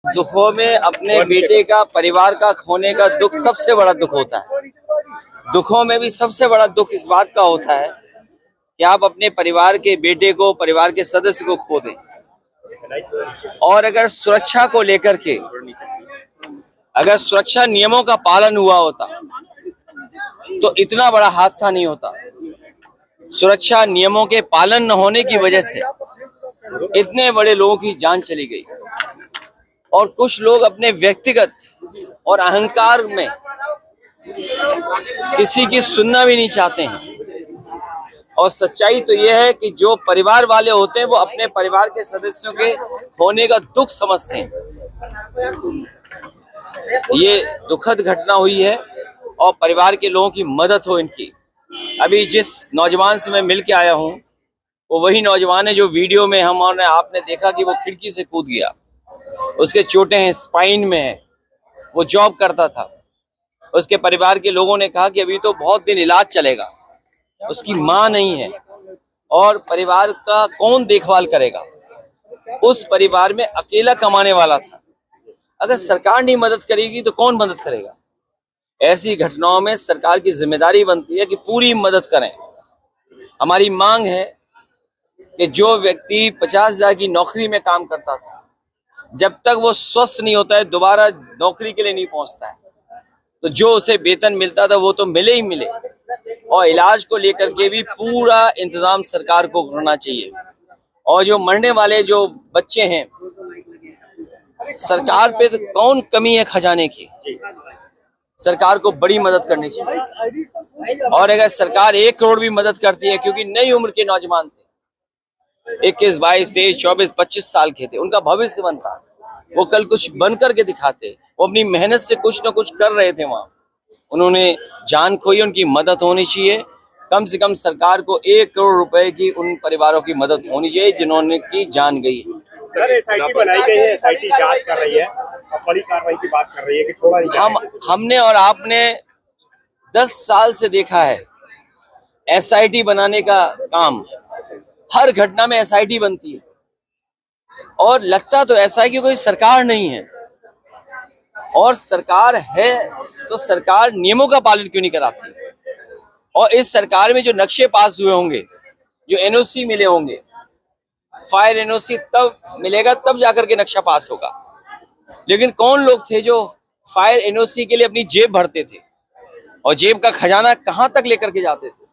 दुखों में अपने बेटे का, परिवार का खोने का दुख सबसे बड़ा दुख होता है। दुखों में भी सबसे बड़ा दुख इस बात का होता है कि आप अपने परिवार के बेटे को, परिवार के सदस्य को खो दें। और अगर सुरक्षा को लेकर के, अगर सुरक्षा नियमों का पालन हुआ होता तो इतना बड़ा हादसा नहीं होता। सुरक्षा नियमों के पालन न होने की वजह से इतने बड़े लोगों की जान चली गई। और कुछ लोग अपने व्यक्तिगत और अहंकार में किसी की सुनना भी नहीं चाहते हैं। और सच्चाई तो यह है कि जो परिवार वाले होते हैं वो अपने परिवार के सदस्यों के होने का दुख समझते हैं। ये दुखद घटना हुई है और परिवार के लोगों की मदद हो इनकी। अभी जिस नौजवान से मैं मिल के आया हूं वो वही नौजवान है जो वीडियो में आपने देखा कि वो खिड़की से कूद गया। उसके चोटें हैं, स्पाइन में है, वो जॉब करता था। उसके परिवार के लोगों ने कहा कि अभी तो बहुत दिन इलाज चलेगा, उसकी माँ नहीं है और परिवार का कौन देखभाल करेगा। उस परिवार में अकेला कमाने वाला था। अगर सरकार नहीं मदद करेगी तो कौन मदद करेगा। ऐसी घटनाओं में सरकार की जिम्मेदारी बनती है कि पूरी मदद करें। हमारी मांग है कि जो व्यक्ति 50,000 की नौकरी में काम करता था, जब तक वो स्वस्थ नहीं होता है दोबारा नौकरी के लिए नहीं पहुंचता है, तो जो उसे वेतन मिलता था वो तो मिले ही मिले। और इलाज को लेकर के भी पूरा इंतजाम सरकार को करना चाहिए। और जो मरने वाले जो बच्चे हैं, सरकार पे तो कौन कमी है खजाने की। सरकार को बड़ी मदद करनी चाहिए। और अगर सरकार 1 करोड़ भी मदद करती है, क्योंकि नई उम्र के नौजवान थे, 21, 22, 23, 24, 25 साल के थे, उनका भविष्य बनता, वो कल कुछ बन करके दिखाते। वो अपनी मेहनत से कुछ न कुछ कर रहे थे वहां, उन्होंने जान खोई, उनकी मदद होनी चाहिए। कम से कम सरकार को 1 करोड़ रुपए की उन परिवारों की मदद होनी चाहिए जिन्होंने की जान गई है। सर, एसआईटी बनाई गई है, एसआईटी जांच कर रही है और बड़ी कार्रवाई की बात कर रही है कि थोड़ा हमने और आपने 10 साल से देखा है एसआईटी बनाने का काम। हर घटना में एसआईटी बनती है और लगता तो ऐसा है कि कोई सरकार नहीं है। और सरकार है तो सरकार नियमों का पालन क्यों नहीं कराती। और इस सरकार में जो नक्शे पास हुए होंगे, जो एनओसी मिले होंगे, फायर एनओसी तब मिलेगा तब जाकर के नक्शा पास होगा। लेकिन कौन लोग थे जो फायर एनओसी के लिए अपनी जेब भरते थे और जेब का खजाना कहां तक लेकर के जाते थे।